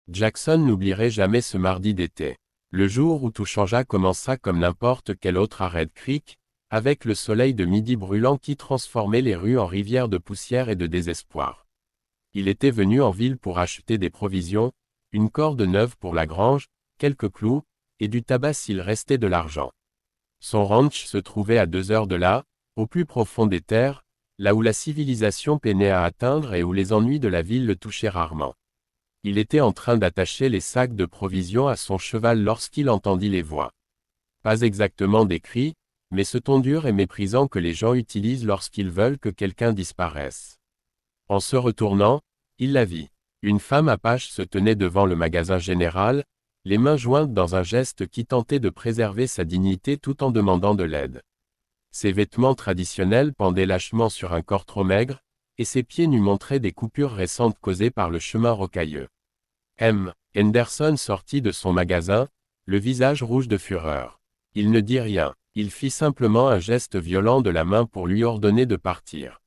Jackson n'oublierait jamais ce mardi d'été. Le jour où tout changea commença comme n'importe quel autre à Red Creek, avec le soleil de midi brûlant qui transformait les rues en rivières de poussière et de désespoir. Il était venu en ville pour acheter des provisions, une corde neuve pour la grange, quelques clous, et du tabac s'il restait de l'argent. Son ranch se trouvait à 2 heures de là, au plus profond des terres, là où la civilisation peinait à atteindre et où les ennuis de la ville le touchaient rarement. Il était en train d'attacher les sacs de provisions à son cheval lorsqu'il entendit les voix. Pas exactement des cris, mais ce ton dur et méprisant que les gens utilisent lorsqu'ils veulent que quelqu'un disparaisse. En se retournant, il la vit. Une femme apache se tenait devant le magasin général, les mains jointes dans un geste qui tentait de préserver sa dignité tout en demandant de l'aide. Ses vêtements traditionnels pendaient lâchement sur un corps trop maigre, et ses pieds nus montraient des coupures récentes causées par le chemin rocailleux. Henderson sortit de son magasin, le visage rouge de fureur. Il ne dit rien, il fit simplement un geste violent de la main pour lui ordonner de partir.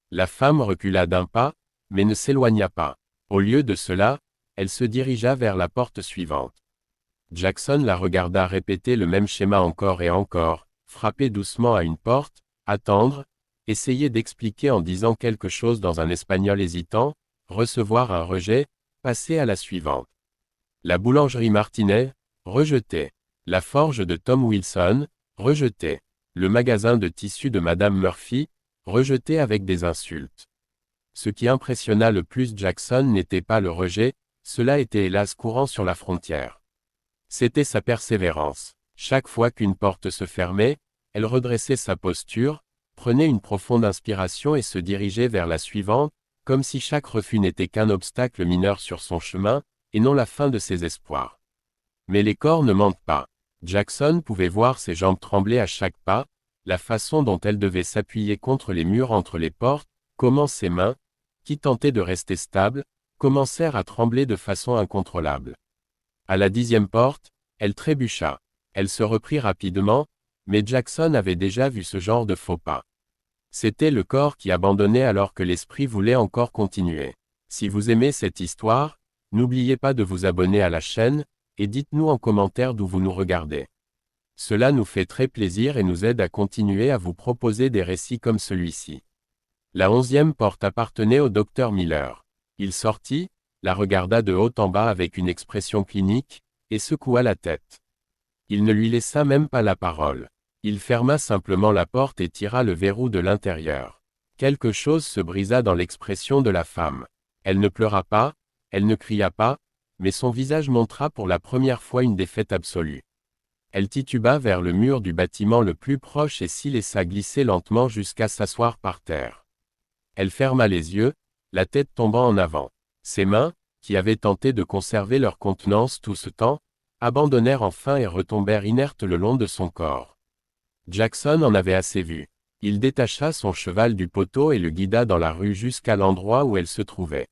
La femme recula d'un pas, mais ne s'éloigna pas. Au lieu de cela, elle se dirigea vers la porte suivante. Jackson la regarda répéter le même schéma encore et encore, frapper doucement à une porte, attendre, essayer d'expliquer en disant quelque chose dans un espagnol hésitant, recevoir un rejet, passer à la suivante. La boulangerie Martinet, rejetée. La forge de Tom Wilson, rejetée. Le magasin de tissus de Madame Murphy, rejeté avec des insultes. Ce qui impressionna le plus Jackson n'était pas le rejet, cela était hélas courant sur la frontière. C'était sa persévérance. Chaque fois qu'une porte se fermait, elle redressait sa posture, prenait une profonde inspiration et se dirigeait vers la suivante, comme si chaque refus n'était qu'un obstacle mineur sur son chemin, et non la fin de ses espoirs. Mais les corps ne mentent pas. Jackson pouvait voir ses jambes trembler à chaque pas, la façon dont elle devait s'appuyer contre les murs entre les portes, comment ses mains, qui tentaient de rester stables, commencèrent à trembler de façon incontrôlable. À la 10e porte, elle trébucha. Elle se reprit rapidement, mais Jackson avait déjà vu ce genre de faux pas. C'était le corps qui abandonnait alors que l'esprit voulait encore continuer. Si vous aimez cette histoire, n'oubliez pas de vous abonner à la chaîne, et dites-nous en commentaire d'où vous nous regardez. Cela nous fait très plaisir et nous aide à continuer à vous proposer des récits comme celui-ci. La 11e porte appartenait au docteur Miller. Il sortit, la regarda de haut en bas avec une expression clinique, et secoua la tête. Il ne lui laissa même pas la parole. Il ferma simplement la porte et tira le verrou de l'intérieur. Quelque chose se brisa dans l'expression de la femme. Elle ne pleura pas, elle ne cria pas, mais son visage montra pour la première fois une défaite absolue. Elle tituba vers le mur du bâtiment le plus proche et s'y laissa glisser lentement jusqu'à s'asseoir par terre. Elle ferma les yeux, la tête tombant en avant. Ses mains, qui avaient tenté de conserver leur contenance tout ce temps, abandonnèrent enfin et retombèrent inertes le long de son corps. Jackson en avait assez vu. Il détacha son cheval du poteau et le guida dans la rue jusqu'à l'endroit où elle se trouvait.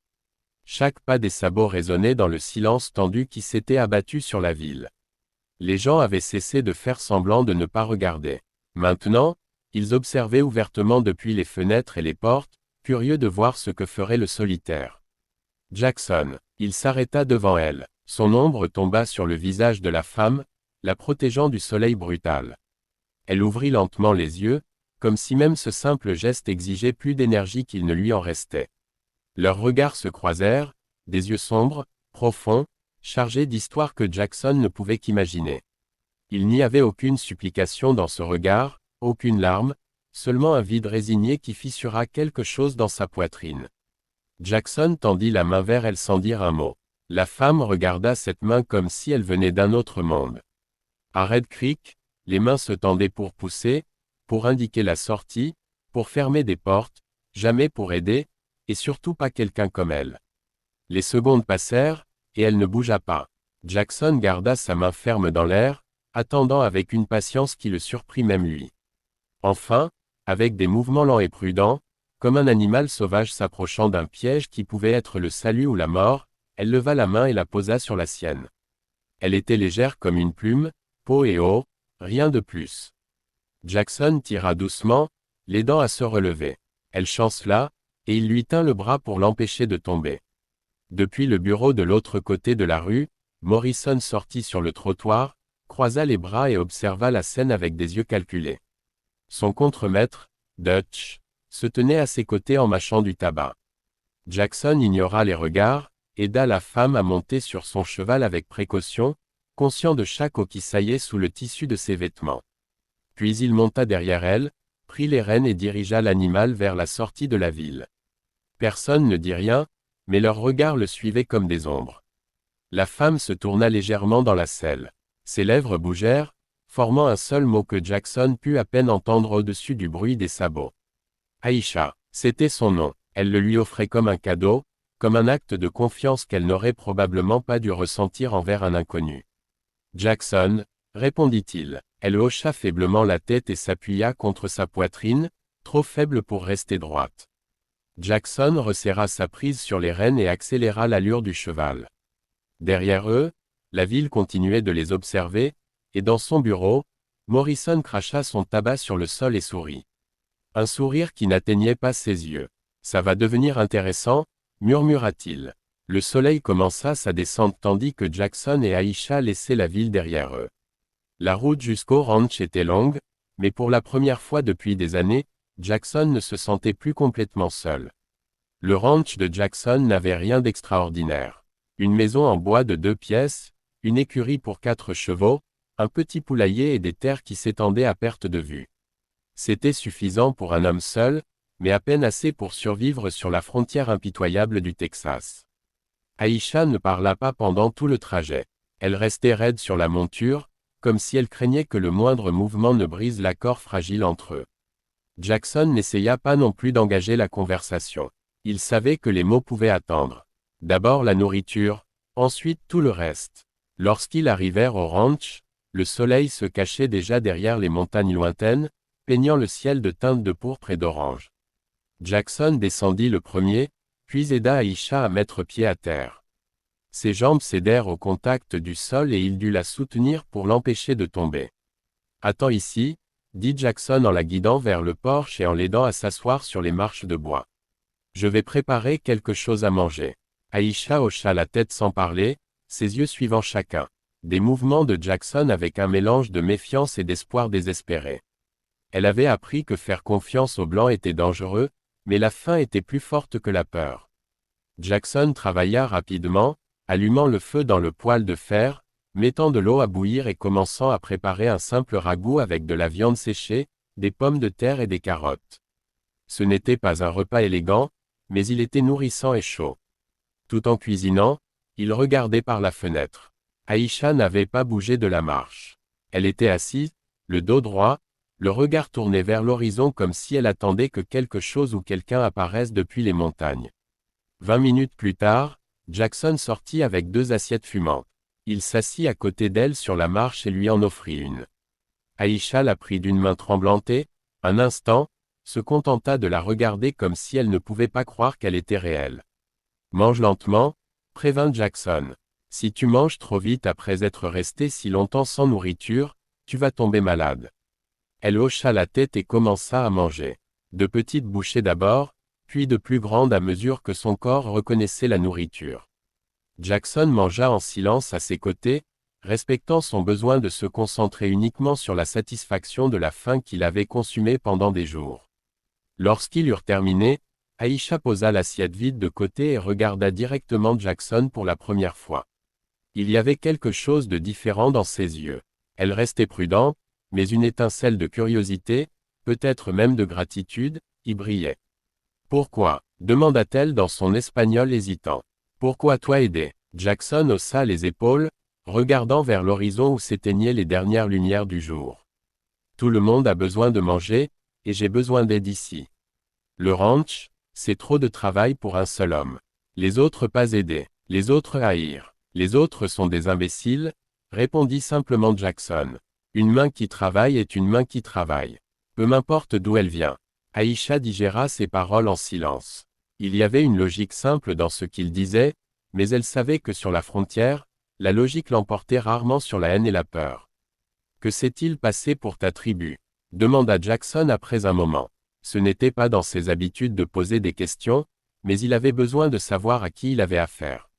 Chaque pas des sabots résonnait dans le silence tendu qui s'était abattu sur la ville. Les gens avaient cessé de faire semblant de ne pas regarder. Maintenant, ils observaient ouvertement depuis les fenêtres et les portes, curieux de voir ce que ferait le solitaire. Jackson, il s'arrêta devant elle. Son ombre tomba sur le visage de la femme, la protégeant du soleil brutal. Elle ouvrit lentement les yeux, comme si même ce simple geste exigeait plus d'énergie qu'il ne lui en restait. Leurs regards se croisèrent, des yeux sombres, profonds, chargés d'histoires que Jackson ne pouvait qu'imaginer. Il n'y avait aucune supplication dans ce regard, aucune larme, seulement un vide résigné qui fissura quelque chose dans sa poitrine. Jackson tendit la main vers elle sans dire un mot. La femme regarda cette main comme si elle venait d'un autre monde. À Red Creek, les mains se tendaient pour pousser, pour indiquer la sortie, pour fermer des portes, jamais pour aider, et surtout pas quelqu'un comme elle. Les secondes passèrent, et elle ne bougea pas. Jackson garda sa main ferme dans l'air, attendant avec une patience qui le surprit même lui. Enfin, avec des mouvements lents et prudents, comme un animal sauvage s'approchant d'un piège qui pouvait être le salut ou la mort, elle leva la main et la posa sur la sienne. Elle était légère comme une plume, peau et eau, rien de plus. Jackson tira doucement, l'aidant à se relever. Elle chancela, et il lui tint le bras pour l'empêcher de tomber. Depuis le bureau de l'autre côté de la rue, Morrison sortit sur le trottoir, croisa les bras et observa la scène avec des yeux calculés. Son contremaître, Dutch, se tenait à ses côtés en mâchant du tabac. Jackson ignora les regards, aida la femme à monter sur son cheval avec précaution, conscient de chaque os qui saillait sous le tissu de ses vêtements. Puis il monta derrière elle, prit les rênes et dirigea l'animal vers la sortie de la ville. Personne ne dit rien, mais leurs regards le suivaient comme des ombres. La femme se tourna légèrement dans la selle. Ses lèvres bougèrent, formant un seul mot que Jackson put à peine entendre au-dessus du bruit des sabots. Aïcha, c'était son nom. Elle le lui offrait comme un cadeau, comme un acte de confiance qu'elle n'aurait probablement pas dû ressentir envers un inconnu. Jackson, répondit-il. Elle hocha faiblement la tête et s'appuya contre sa poitrine, trop faible pour rester droite. Jackson resserra sa prise sur les rênes et accéléra l'allure du cheval. Derrière eux, la ville continuait de les observer, et dans son bureau, Morrison cracha son tabac sur le sol et sourit. Un sourire qui n'atteignait pas ses yeux. Ça va devenir intéressant, murmura-t-il. Le soleil commença sa descente tandis que Jackson et Aïcha laissaient la ville derrière eux. La route jusqu'au ranch était longue, mais pour la première fois depuis des années, Jackson ne se sentait plus complètement seul. Le ranch de Jackson n'avait rien d'extraordinaire. Une maison en bois de 2 pièces, une écurie pour 4 chevaux, un petit poulailler et des terres qui s'étendaient à perte de vue. C'était suffisant pour un homme seul, mais à peine assez pour survivre sur la frontière impitoyable du Texas. Aïcha ne parla pas pendant tout le trajet. Elle restait raide sur la monture, comme si elle craignait que le moindre mouvement ne brise l'accord fragile entre eux. Jackson n'essaya pas non plus d'engager la conversation. Il savait que les mots pouvaient attendre. D'abord la nourriture, ensuite tout le reste. Lorsqu'ils arrivèrent au ranch, le soleil se cachait déjà derrière les montagnes lointaines, peignant le ciel de teintes de pourpre et d'orange. Jackson descendit le premier, puis aida Aïcha à mettre pied à terre. Ses jambes cédèrent au contact du sol et il dut la soutenir pour l'empêcher de tomber. « Attends ici », dit Jackson en la guidant vers le porche et en l'aidant à s'asseoir sur les marches de bois. « Je vais préparer quelque chose à manger. » Aïcha hocha la tête sans parler, ses yeux suivant chacun. Des mouvements de Jackson avec un mélange de méfiance et d'espoir désespéré. Elle avait appris que faire confiance aux Blancs était dangereux, mais la faim était plus forte que la peur. Jackson travailla rapidement, allumant le feu dans le poêle de fer, mettant de l'eau à bouillir et commençant à préparer un simple ragoût avec de la viande séchée, des pommes de terre et des carottes. Ce n'était pas un repas élégant, mais il était nourrissant et chaud. Tout en cuisinant, il regardait par la fenêtre. Aïcha n'avait pas bougé de la marche. Elle était assise, le dos droit, le regard tourné vers l'horizon comme si elle attendait que quelque chose ou quelqu'un apparaisse depuis les montagnes. 20 minutes plus tard, Jackson sortit avec 2 assiettes fumantes. Il s'assit à côté d'elle sur la marche et lui en offrit une. Aïcha la prit d'une main tremblante et, un instant, se contenta de la regarder comme si elle ne pouvait pas croire qu'elle était réelle. « Mange lentement », prévint Jackson. « Si tu manges trop vite après être resté si longtemps sans nourriture, tu vas tomber malade. » Elle hocha la tête et commença à manger. De petites bouchées d'abord, puis de plus grandes à mesure que son corps reconnaissait la nourriture. Jackson mangea en silence à ses côtés, respectant son besoin de se concentrer uniquement sur la satisfaction de la faim qu'il avait consumée pendant des jours. Lorsqu'ils eurent terminé, Aïcha posa l'assiette vide de côté et regarda directement Jackson pour la première fois. Il y avait quelque chose de différent dans ses yeux. Elle restait prudente, mais une étincelle de curiosité, peut-être même de gratitude, y brillait. « Pourquoi » demanda-t-elle dans son espagnol hésitant. « Pourquoi toi aider ?» Jackson haussa les épaules, regardant vers l'horizon où s'éteignaient les dernières lumières du jour. « Tout le monde a besoin de manger, et j'ai besoin d'aide ici. Le ranch, c'est trop de travail pour un seul homme. Les autres pas aidés, les autres haïr. Les autres sont des imbéciles, » répondit simplement Jackson. « Une main qui travaille est une main qui travaille. Peu m'importe d'où elle vient. » Aïcha digéra ses paroles en silence. Il y avait une logique simple dans ce qu'il disait, mais elle savait que sur la frontière, la logique l'emportait rarement sur la haine et la peur. « Que s'est-il passé pour ta tribu » demanda Jackson après un moment. Ce n'était pas dans ses habitudes de poser des questions, mais il avait besoin de savoir à qui il avait affaire.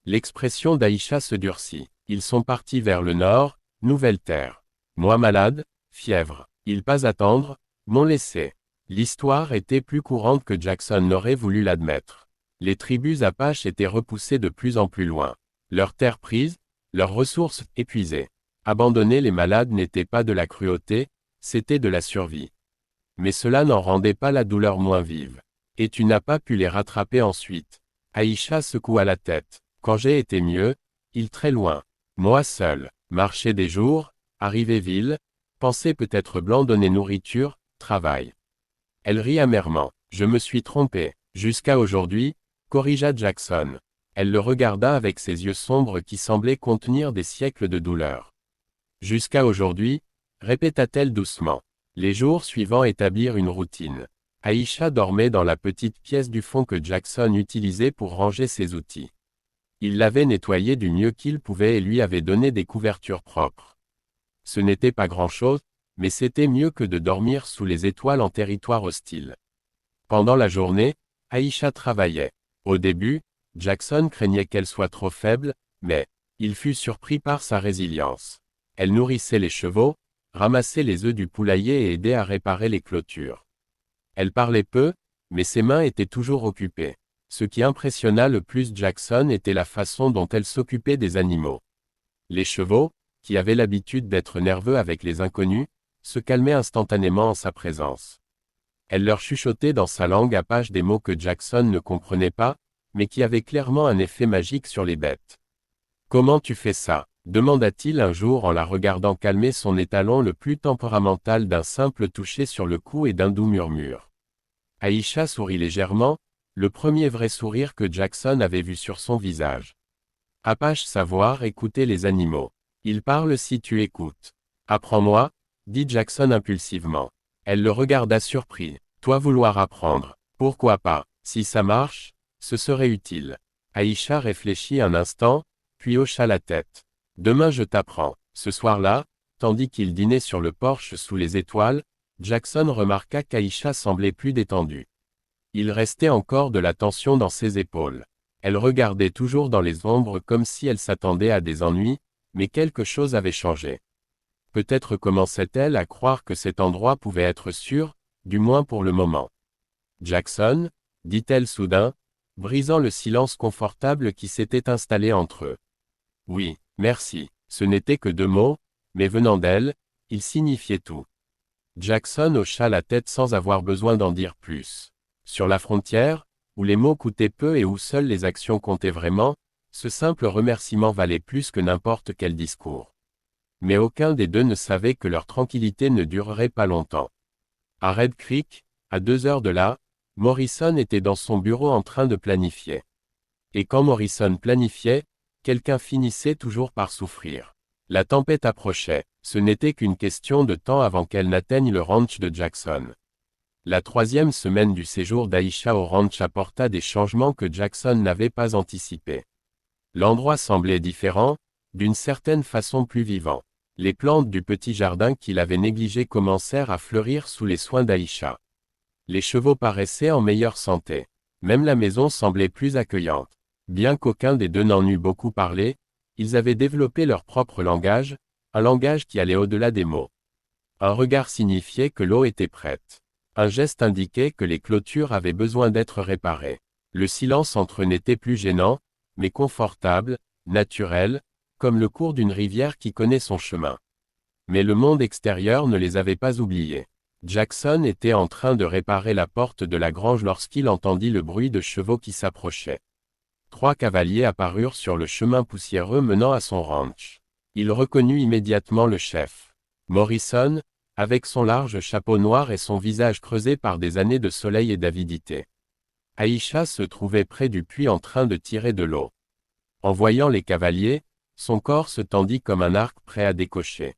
L'expression d'Aïcha se durcit. Ils sont partis vers le nord, nouvelle terre. Moi malade, fièvre. Ils pas attendre, m'ont laissé. L'histoire était plus courante que Jackson n'aurait voulu l'admettre. Les tribus Apaches étaient repoussées de plus en plus loin. Leurs terres prises, leurs ressources épuisées. Abandonner les malades n'était pas de la cruauté, c'était de la survie. Mais cela n'en rendait pas la douleur moins vive. Et tu n'as pas pu les rattraper ensuite. Aïcha secoua la tête. Quand j'ai été mieux, il très loin. Moi seul, marcher des jours, arriver ville, penser peut-être blanc donner nourriture, travail. Elle rit amèrement. Je me suis trompé. Jusqu'à aujourd'hui, corrigea Jackson. Elle le regarda avec ses yeux sombres qui semblaient contenir des siècles de douleur. Jusqu'à aujourd'hui, répéta-t-elle doucement. Les jours suivants établirent une routine. Aïcha dormait dans la petite pièce du fond que Jackson utilisait pour ranger ses outils. Il l'avait nettoyée du mieux qu'il pouvait et lui avait donné des couvertures propres. Ce n'était pas grand-chose, mais c'était mieux que de dormir sous les étoiles en territoire hostile. Pendant la journée, Aïcha travaillait. Au début, Jackson craignait qu'elle soit trop faible, mais il fut surpris par sa résilience. Elle nourrissait les chevaux, ramassait les œufs du poulailler et aidait à réparer les clôtures. Elle parlait peu, mais ses mains étaient toujours occupées. Ce qui impressionna le plus Jackson était la façon dont elle s'occupait des animaux. Les chevaux, qui avaient l'habitude d'être nerveux avec les inconnus, se calmaient instantanément en sa présence. Elle leur chuchotait dans sa langue apache des mots que Jackson ne comprenait pas, mais qui avaient clairement un effet magique sur les bêtes. « Comment tu fais ça ?» demanda-t-il un jour en la regardant calmer son étalon le plus temperamental d'un simple toucher sur le cou et d'un doux murmure. Aïcha sourit légèrement, le premier vrai sourire que Jackson avait vu sur son visage. Apache savoir écouter les animaux. Ils parlent si tu écoutes. Apprends-moi, dit Jackson impulsivement. Elle le regarda surpris. Toi vouloir apprendre. Pourquoi pas? Si ça marche, ce serait utile. Aïcha réfléchit un instant, puis hocha la tête. Demain je t'apprends. Ce soir-là, tandis qu'il dînait sur le porche sous les étoiles, Jackson remarqua qu'Aïcha semblait plus détendue. Il restait encore de la tension dans ses épaules. Elle regardait toujours dans les ombres comme si elle s'attendait à des ennuis, mais quelque chose avait changé. Peut-être commençait-elle à croire que cet endroit pouvait être sûr, du moins pour le moment. Jackson, dit-elle soudain, brisant le silence confortable qui s'était installé entre eux. Oui, merci. Ce n'étaient que 2 mots, mais venant d'elle, ils signifiaient tout. Jackson hocha la tête sans avoir besoin d'en dire plus. Sur la frontière, où les mots coûtaient peu et où seules les actions comptaient vraiment, ce simple remerciement valait plus que n'importe quel discours. Mais aucun des deux ne savait que leur tranquillité ne durerait pas longtemps. À Red Creek, à 2 heures de là, Morrison était dans son bureau en train de planifier. Et quand Morrison planifiait, quelqu'un finissait toujours par souffrir. La tempête approchait, ce n'était qu'une question de temps avant qu'elle n'atteigne le ranch de Jackson. La 3e semaine du séjour d'Aïcha au ranch apporta des changements que Jackson n'avait pas anticipés. L'endroit semblait différent, d'une certaine façon plus vivant. Les plantes du petit jardin qu'il avait négligé commencèrent à fleurir sous les soins d'Aïcha. Les chevaux paraissaient en meilleure santé. Même la maison semblait plus accueillante. Bien qu'aucun des deux n'en eût beaucoup parlé, ils avaient développé leur propre langage, un langage qui allait au-delà des mots. Un regard signifiait que l'eau était prête. Un geste indiquait que les clôtures avaient besoin d'être réparées. Le silence entre eux n'était plus gênant, mais confortable, naturel, comme le cours d'une rivière qui connaît son chemin. Mais le monde extérieur ne les avait pas oubliés. Jackson était en train de réparer la porte de la grange lorsqu'il entendit le bruit de chevaux qui s'approchaient. 3 cavaliers apparurent sur le chemin poussiéreux menant à son ranch. Il reconnut immédiatement le chef. Morrison, avec son large chapeau noir et son visage creusé par des années de soleil et d'avidité. Aïcha se trouvait près du puits en train de tirer de l'eau. En voyant les cavaliers, son corps se tendit comme un arc prêt à décocher.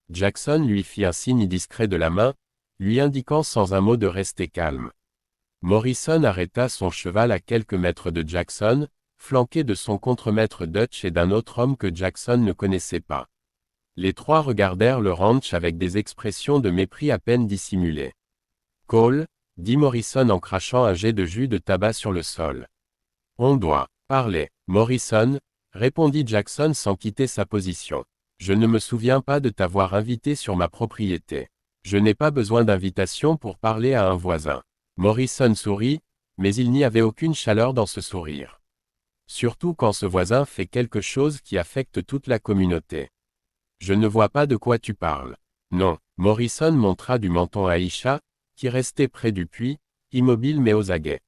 Jackson lui fit un signe discret de la main, lui indiquant sans un mot de rester calme. Morrison arrêta son cheval à quelques mètres de Jackson, flanqué de son contremaître Dutch et d'un autre homme que Jackson ne connaissait pas. Les 3 regardèrent le ranch avec des expressions de mépris à peine dissimulées. Cole, dit Morrison en crachant un jet de jus de tabac sur le sol. On doit parler. Morrison, répondit Jackson sans quitter sa position. Je ne me souviens pas de t'avoir invité sur ma propriété. Je n'ai pas besoin d'invitation pour parler à un voisin. Morrison sourit, mais il n'y avait aucune chaleur dans ce sourire. Surtout quand ce voisin fait quelque chose qui affecte toute la communauté. Je ne vois pas de quoi tu parles. Non, Morrison montra du menton à Aïcha, qui restait près du puits, immobile mais aux aguets.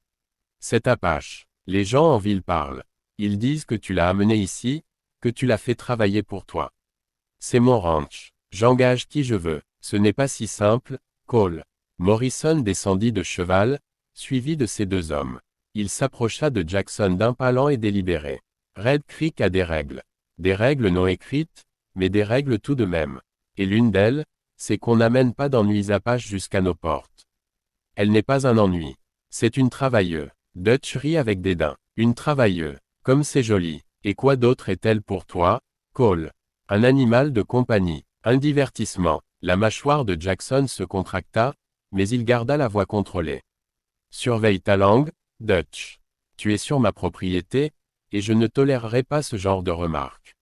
Cet Apache. Les gens en ville parlent. Ils disent que tu l'as amené ici, que tu l'as fait travailler pour toi. C'est mon ranch. J'engage qui je veux. Ce n'est pas si simple, Cole. Morrison descendit de cheval, suivi de ces deux hommes. Il s'approcha de Jackson d'un pas lent et délibéré. Red Creek a des règles. Des règles non écrites, mais des règles tout de même. Et l'une d'elles, c'est qu'on n'amène pas d'ennuis Apaches jusqu'à nos portes. Elle n'est pas un ennui. C'est une travailleuse. Dutch rit avec dédain. Une travailleuse. Comme c'est joli. Et quoi d'autre est-elle pour toi, Cole? Un animal de compagnie. Un divertissement. La mâchoire de Jackson se contracta, mais il garda la voix contrôlée. Surveille ta langue, Dutch. Tu es sur ma propriété, et je ne tolérerai pas ce genre de remarques.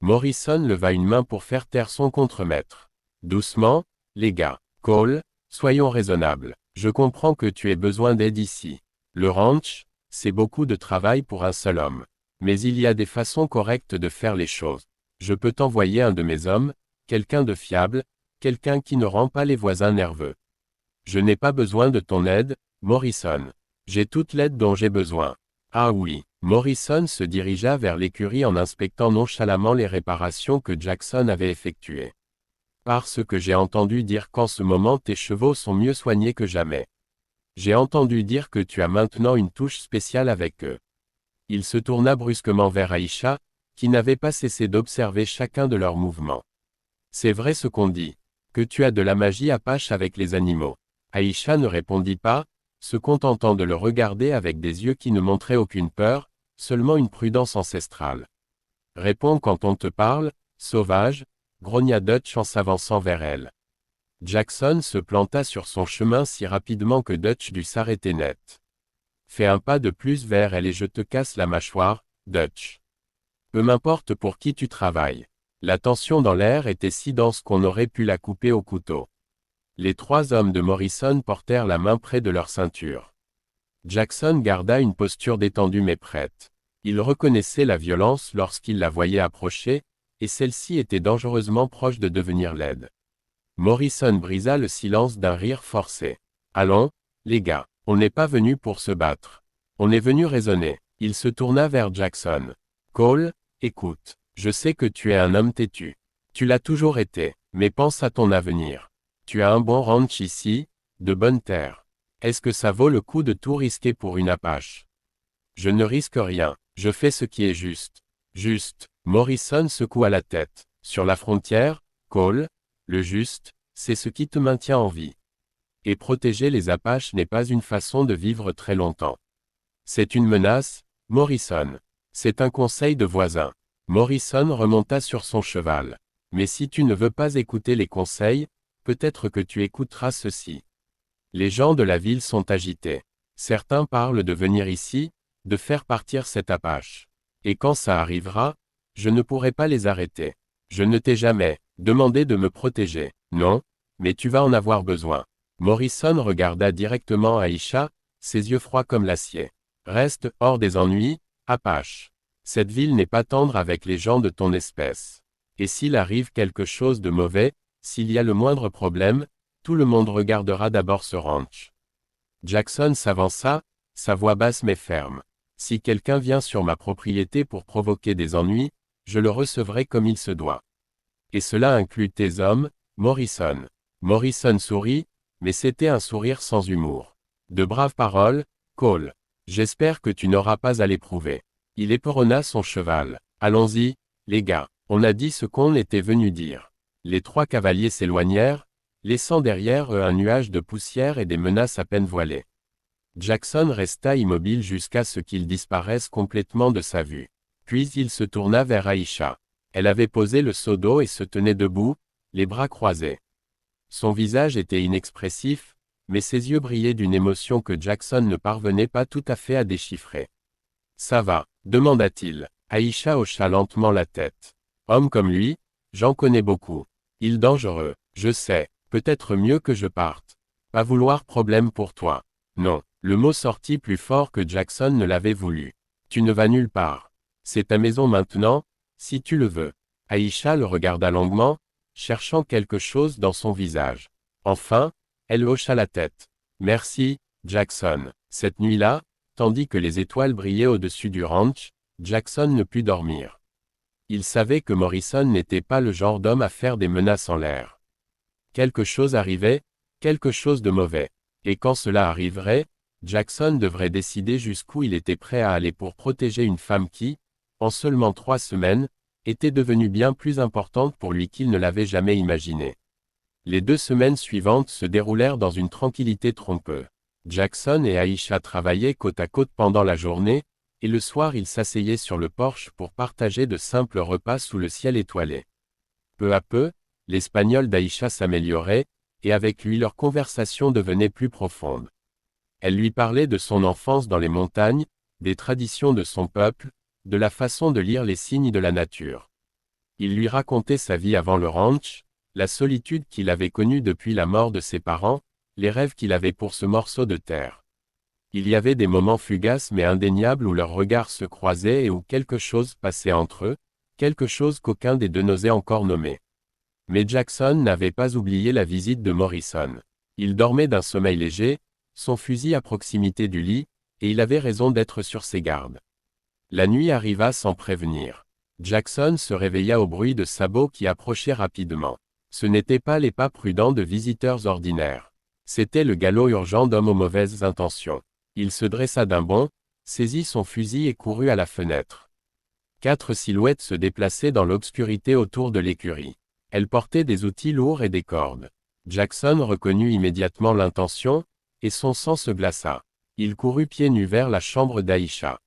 Morrison leva une main pour faire taire son contremaître. Doucement, les gars. Cole, soyons raisonnables. Je comprends que tu aies besoin d'aide ici. Le ranch, c'est beaucoup de travail pour un seul homme. Mais il y a des façons correctes de faire les choses. Je peux t'envoyer un de mes hommes, quelqu'un de fiable, quelqu'un qui ne rend pas les voisins nerveux. Je n'ai pas besoin de ton aide, Morrison. J'ai toute l'aide dont j'ai besoin. Ah oui. Morrison se dirigea vers l'écurie en inspectant nonchalamment les réparations que Jackson avait effectuées. Parce que j'ai entendu dire qu'en ce moment tes chevaux sont mieux soignés que jamais. J'ai entendu dire que tu as maintenant une touche spéciale avec eux. Il se tourna brusquement vers Aïcha, qui n'avait pas cessé d'observer chacun de leurs mouvements. C'est vrai ce qu'on dit, que tu as de la magie Apache avec les animaux. Aïcha ne répondit pas, se contentant de le regarder avec des yeux qui ne montraient aucune peur, seulement une prudence ancestrale. Réponds quand on te parle, sauvage, grogna Dutch en s'avançant vers elle. Jackson se planta sur son chemin si rapidement que Dutch dut s'arrêter net. Fais un pas de plus vers elle et je te casse la mâchoire, Dutch. Peu m'importe pour qui tu travailles. La tension dans l'air était si dense qu'on aurait pu la couper au couteau. Les trois hommes de Morrison portèrent la main près de leur ceinture. Jackson garda une posture détendue mais prête. Il reconnaissait la violence lorsqu'il la voyait approcher, et celle-ci était dangereusement proche de devenir laide. Morrison brisa le silence d'un rire forcé. Allons, les gars, on n'est pas venu pour se battre. On est venu raisonner. Il se tourna vers Jackson. Cole, écoute, je sais que tu es un homme têtu. Tu l'as toujours été, mais pense à ton avenir. Tu as un bon ranch ici, de bonnes terres. Est-ce que ça vaut le coup de tout risquer pour une Apache? Je ne risque rien, je fais ce qui est juste. Juste, Morrison secoua la tête. Sur la frontière, Cole, le juste, c'est ce qui te maintient en vie. Et protéger les Apaches n'est pas une façon de vivre très longtemps. C'est une menace, Morrison. C'est un conseil de voisin. Morrison remonta sur son cheval. Mais si tu ne veux pas écouter les conseils, peut-être que tu écouteras ceci. Les gens de la ville sont agités. Certains parlent de venir ici, de faire partir cet Apache. Et quand ça arrivera, je ne pourrai pas les arrêter. Je ne t'ai jamais demandé de me protéger, non, mais tu vas en avoir besoin. Morrison regarda directement Aïcha, ses yeux froids comme l'acier. Reste hors des ennuis, Apache. Cette ville n'est pas tendre avec les gens de ton espèce. Et s'il arrive quelque chose de mauvais, s'il y a le moindre problème, tout le monde regardera d'abord ce ranch. Jackson s'avança, sa voix basse mais ferme. Si quelqu'un vient sur ma propriété pour provoquer des ennuis, je le recevrai comme il se doit. Et cela inclut tes hommes, Morrison. Morrison sourit, mais c'était un sourire sans humour. De braves paroles, Cole. J'espère que tu n'auras pas à l'éprouver. Il éperonna son cheval. Allons-y, les gars, on a dit ce qu'on était venu dire. Les trois cavaliers s'éloignèrent, laissant derrière eux un nuage de poussière et des menaces à peine voilées. Jackson resta immobile jusqu'à ce qu'il disparaisse complètement de sa vue. Puis il se tourna vers Aïcha. Elle avait posé le seau d'eau et se tenait debout, les bras croisés. Son visage était inexpressif, mais ses yeux brillaient d'une émotion que Jackson ne parvenait pas tout à fait à déchiffrer. « Ça va ?» demanda-t-il. Aïcha hocha lentement la tête. « Homme comme lui, j'en connais beaucoup. Il dangereux, je sais, peut-être mieux que je parte. Pas vouloir problème pour toi. Non. » Le mot sortit plus fort que Jackson ne l'avait voulu. « Tu ne vas nulle part. C'est ta maison maintenant, si tu le veux. » Aïcha le regarda longuement, cherchant quelque chose dans son visage. Enfin, elle hocha la tête. « Merci, Jackson. » Cette nuit-là, tandis que les étoiles brillaient au-dessus du ranch, Jackson ne put dormir. Il savait que Morrison n'était pas le genre d'homme à faire des menaces en l'air. Quelque chose arrivait, quelque chose de mauvais. Et quand cela arriverait, Jackson devrait décider jusqu'où il était prêt à aller pour protéger une femme qui, en seulement 3 semaines, était devenue bien plus importante pour lui qu'il ne l'avait jamais imaginé. Les 2 semaines suivantes se déroulèrent dans une tranquillité trompeuse. Jackson et Aïcha travaillaient côte à côte pendant la journée, et le soir ils s'asseyaient sur le porche pour partager de simples repas sous le ciel étoilé. Peu à peu, l'espagnol d'Aïcha s'améliorait, et avec lui leur conversation devenait plus profonde. Elle lui parlait de son enfance dans les montagnes, des traditions de son peuple, de la façon de lire les signes de la nature. Il lui racontait sa vie avant le ranch, la solitude qu'il avait connue depuis la mort de ses parents, les rêves qu'il avait pour ce morceau de terre. Il y avait des moments fugaces mais indéniables où leurs regards se croisaient et où quelque chose passait entre eux, quelque chose qu'aucun des deux n'osait encore nommer. Mais Jackson n'avait pas oublié la visite de Morrison. Il dormait d'un sommeil léger, son fusil à proximité du lit, et il avait raison d'être sur ses gardes. La nuit arriva sans prévenir. Jackson se réveilla au bruit de sabots qui approchaient rapidement. Ce n'étaient pas les pas prudents de visiteurs ordinaires. C'était le galop urgent d'hommes aux mauvaises intentions. Il se dressa d'un bond, saisit son fusil et courut à la fenêtre. 4 silhouettes se déplaçaient dans l'obscurité autour de l'écurie. Elles portaient des outils lourds et des cordes. Jackson reconnut immédiatement l'intention, et son sang se glaça. Il courut pieds nus vers la chambre d'Aïcha.